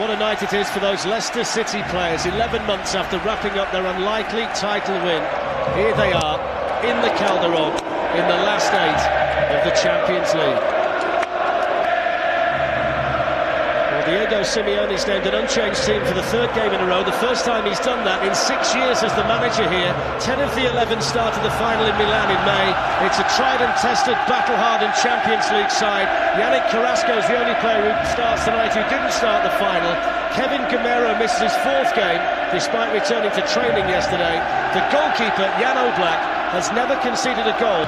what a night it is for those Leicester City players. 11 months after wrapping up their unlikely title win, here they are in the Calderon in the last 8 of the Champions League. Well, Diego Simeone's named an unchanged team for the 3rd game in a row, the first time he's done that in 6 years as the manager here. 10 of the 11 started the final in Milan in May. It's a tried and tested, battle-hardened Champions League side. Yannick Carrasco is the only player who starts tonight who didn't start the final. Kevin Gamero misses his 4th game despite returning to training yesterday. The goalkeeper, Jan Oblak, has never conceded a goal.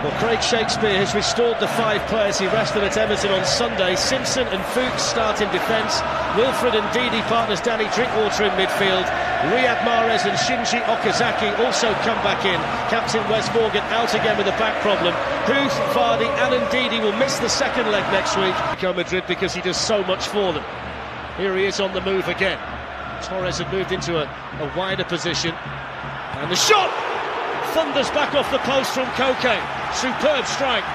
Well, Craig Shakespeare has restored the 5 players he rested at Everton on Sunday. Simpson and Fuchs start in defence. Wilfred and Ndidi partners Danny Drinkwater in midfield. Riyad Mahrez and Shinji Okazaki also come back in. Captain Wes Morgan out again with a back problem. Huth, Vardy and Ndidi will miss the 2nd leg next week. Madrid because he does so much for them. Here he is on the move again. Torres had moved into a wider position. And the shot! Thunders back off the post from Koke. Superb strike.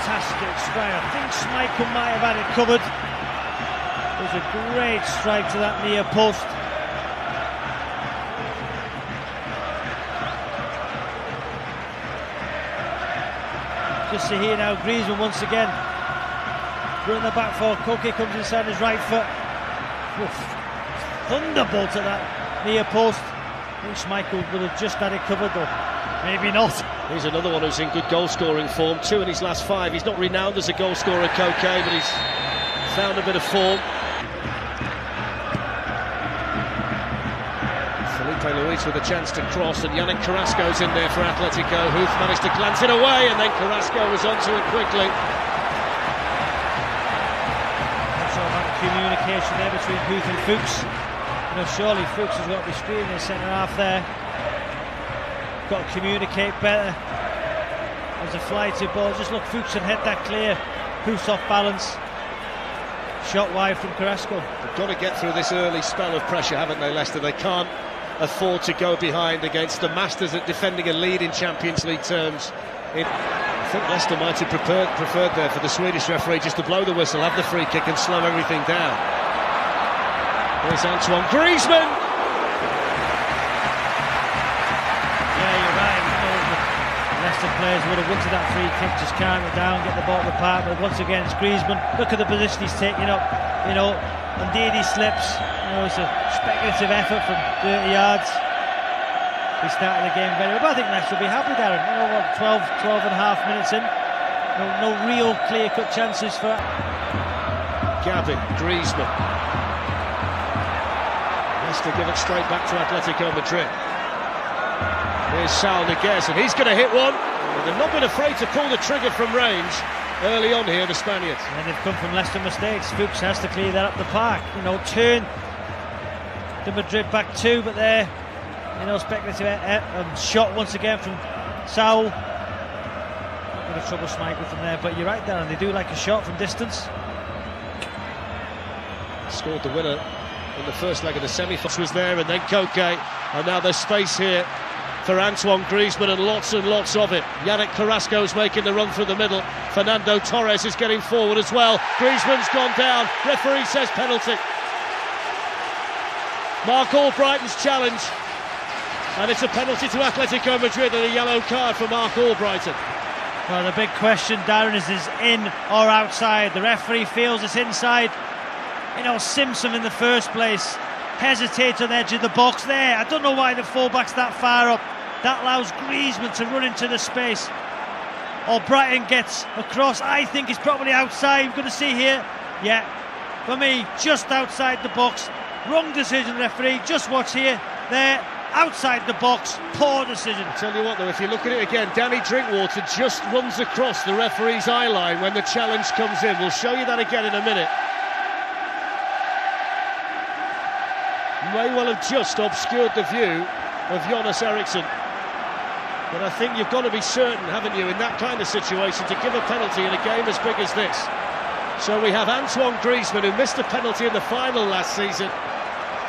Fantastic strike. I think Schmeichel might have had it covered. It was a great strike to that near post. Just see here now, Griezmann once again. Running the back four. Koke comes inside his right foot. Oof. Thunderbolt at that near post. I think Schmeichel would have just had it covered though. Maybe not. He's another one who's in good goal-scoring form. 2 in his last 5. He's not renowned as a goal-scorer, Koke, but he's found a bit of form. Felipe Luis with a chance to cross, and Yannick Carrasco's in there for Atletico. Huth managed to glance it away, and then Carrasco was onto it quickly. That's all about the communication there between Huth and Fuchs. You know, surely Fuchs has got to be screening his centre half there. Got to communicate better. There's a flighty ball. Just look, Fuchs can head that clear. Huth's off balance. Shot wide from Carrasco. They've got to get through this early spell of pressure, haven't they, Leicester? They can't afford to go behind against the masters at defending a lead in Champions League terms. I think Leicester might have preferred there for the Swedish referee just to blow the whistle, have the free kick and slow everything down. Here's Antoine Griezmann. Yeah, you're right. You know, the Leicester players would have wanted that free kick, just calm it down, get the ball to the park. But once again, it's Griezmann. Look at the position he's taking up. You know, indeed he slips. You know, it's a speculative effort from 30 yards. He started the game very well. But I think Leicester will be happy, Darren. You know what, 12 and a half minutes in. No real clear-cut chances for Gavin, Griezmann. Leicester give it straight back to Atletico Madrid. Here's Saul Niguez, and he's going to hit one. They've not been afraid to pull the trigger from range early on here, the Spaniards. And they've come from Leicester mistakes. Fuchs has to clear that up the park. You know, turn the Madrid back 2, but there, you know, speculative shot once again from Saul. Not going to trouble Schmeichel from there, but you're right, Darren, they do like a shot from distance. Scored the winner in the first leg of the semi-final. Was there, and then Koke, and now there's space here for Antoine Griezmann, and lots of it. Yannick Carrasco's making the run through the middle. Fernando Torres is getting forward as well. Griezmann's gone down. Referee says penalty. Mark Albrighton's challenge, and it's a penalty to Atletico Madrid and a yellow card for Mark Albrighton. Well, the big question, Darren, is in or outside? The referee feels it's inside. You know, Simpson in the first place hesitates on the edge of the box there. I don't know why the fullback's that far up. That allows Griezmann to run into the space. Albrighton gets across. I think it's probably outside. We're going to see here. Yeah, for me, just outside the box. Wrong decision, referee. Just watch here. There, outside the box. Poor decision. I'll tell you what, though, if you look at it again, Danny Drinkwater just runs across the referee's eye line when the challenge comes in. We'll show you that again in a minute. May well have just obscured the view of Jonas Eriksson. But I think you've got to be certain, haven't you, in that kind of situation, to give a penalty in a game as big as this. So we have Antoine Griezmann, who missed a penalty in the final last season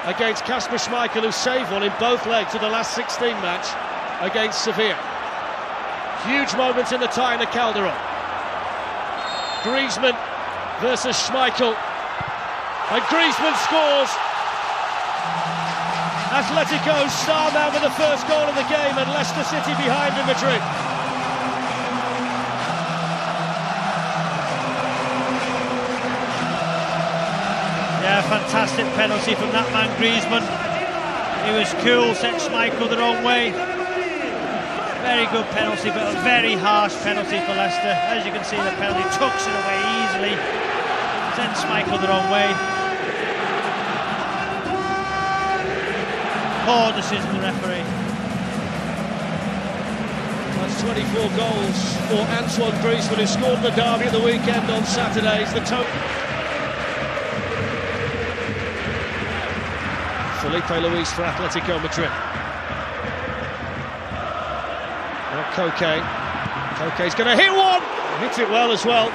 against Kasper Schmeichel, who saved one in both legs of the last 16 match against Sevilla. Huge moments in the tie in the Calderon. Griezmann versus Schmeichel. And Griezmann scores. Atletico star man with the first goal of the game, and Leicester City behind in Madrid. Yeah, fantastic penalty from that man Griezmann. He was cool, set Schmeichel the wrong way. Very good penalty, but a very harsh penalty for Leicester. As you can see, the penalty tucks it away easily. Sends Schmeichel the wrong way. Poor decision, the referee. That's 24 goals for Antoine Griezmann, who scored the derby at the weekend on Saturdays. The Felipe Luis for Atletico Madrid. Koke. Koke's going to hit one! Hits it well as well.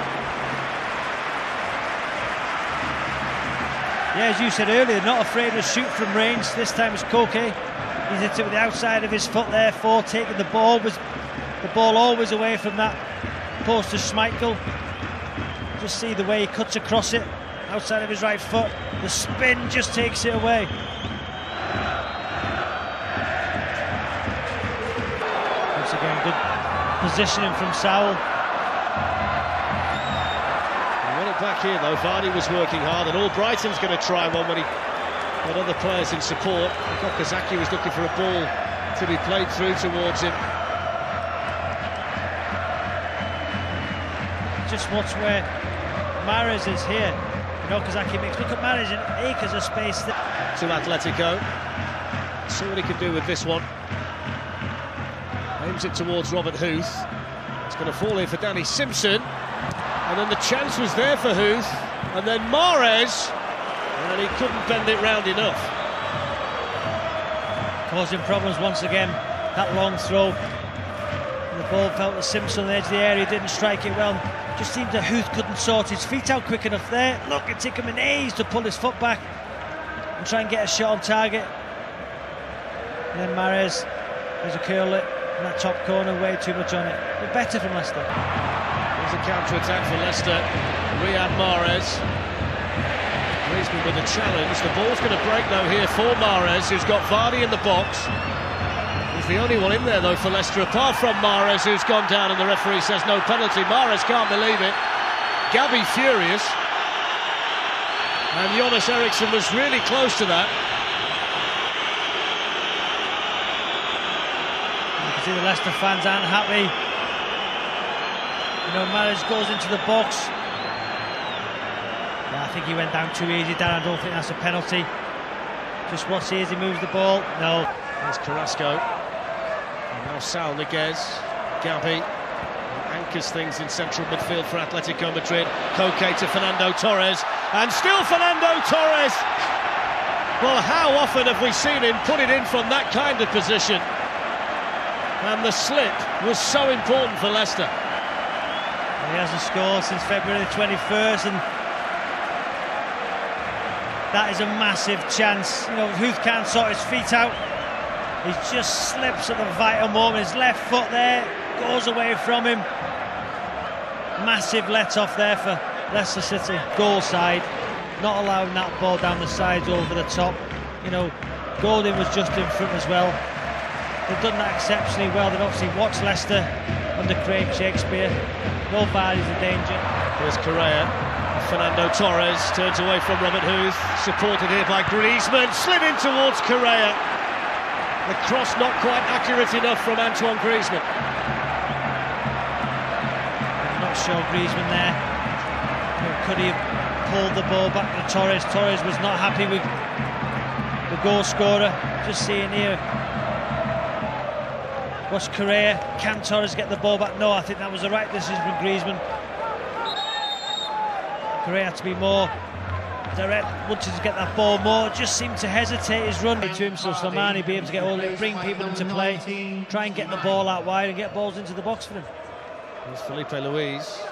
Yeah, as you said earlier, not afraid to shoot from range. This time it's Koke. He's hit it with the outside of his foot, therefore taking the ball always away from that post to Schmeichel. Just see the way he cuts across it, outside of his right foot. The spin just takes it away. Once again, good positioning from Saul. Back here though, Vardy was working hard, and all Brighton's going to try one when he got other players in support. Okazaki was looking for a ball to be played through towards him. Just watch where Mahrez is here. Okazaki makes, look at Mahrez in acres of space. To Atletico. See what he can do with this one. Aims it towards Robert Huth. It's going to fall in for Danny Simpson. And then the chance was there for Huth, and then Mahrez, and he couldn't bend it round enough. Causing problems once again, that long throw. And the ball fell to Simpson on the edge of the area, didn't strike it well. Just seemed that Huth couldn't sort his feet out quick enough there. Look, it took him an age to pull his foot back and try and get a shot on target. And then Mahrez, there's a curl it in that top corner, way too much on it. But better from Leicester. There's a counter-attack for Leicester. Riyad Mahrez. Griezmann with a challenge. The ball's going to break though here for Mahrez, who's got Vardy in the box. He's the only one in there though for Leicester, apart from Mahrez, who's gone down, and the referee says no penalty. Mahrez can't believe it. Gabby furious. And Jonas Eriksson was really close to that. You can see the Leicester fans aren't happy. You know, Mahrez goes into the box. Yeah, I think he went down too easy, Dan. I don't think that's a penalty. Just watch here as he moves the ball. No. There's Carrasco. And now Saul Niguez. Gabby anchors things in central midfield for Atletico Madrid. Koke to Fernando Torres. And still Fernando Torres. Well, how often have we seen him put it in from that kind of position? And the slip was so important for Leicester. He hasn't scored since February the 21st, and that is a massive chance. You know, Huth can't sort his feet out. He just slips at the vital moment. His left foot there goes away from him. Massive let-off there for Leicester City. Goal side, not allowing that ball down the sides over the top. You know, Golding was just in front as well. They've done that exceptionally well. They've obviously watched Leicester under Craig Shakespeare. No Vardy's a danger. Here's Correa. Fernando Torres turns away from Robert Huth. Supported here by Griezmann. Slid in towards Correa. The cross not quite accurate enough from Antoine Griezmann. I'm not sure Griezmann there. Could he have pulled the ball back to Torres? Torres was not happy with the goal scorer. Just seeing here. Watch Correa. Can Torres get the ball back? No, I think that was the right decision from Griezmann. Correa had to be more direct, wanted to get that ball more, just seemed to hesitate his run to him, so Slimani be able to get all it, bring people into play, try and get the ball out wide and get balls into the box for him. Here's Felipe Luis.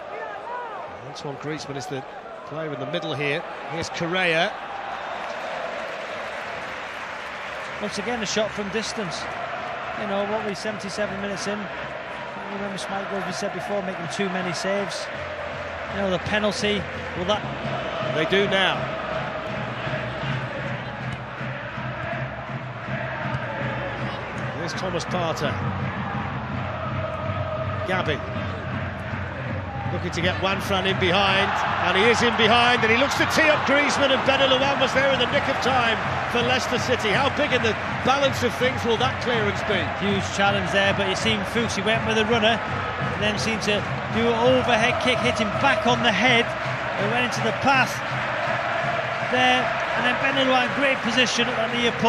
Antoine Griezmann is the player in the middle here. Here's Correa. Once again, a shot from distance. You know, what we 77 minutes in. I remember Schmeichel, as we said before, making too many saves. You know, the penalty, will that... They do now. Here's Thomas Partey. Gabby. Looking to get Juanfran in behind, and he is in behind, and he looks to tee up Griezmann, and Benelux was there in the nick of time for Leicester City. How big in the balance of things will that clearance be? Huge challenge there, but you seen Fuchs, he went with a runner, and then seemed to do an overhead kick, hit him back on the head, and went into the path there, and then Benelux in great position at the opponent.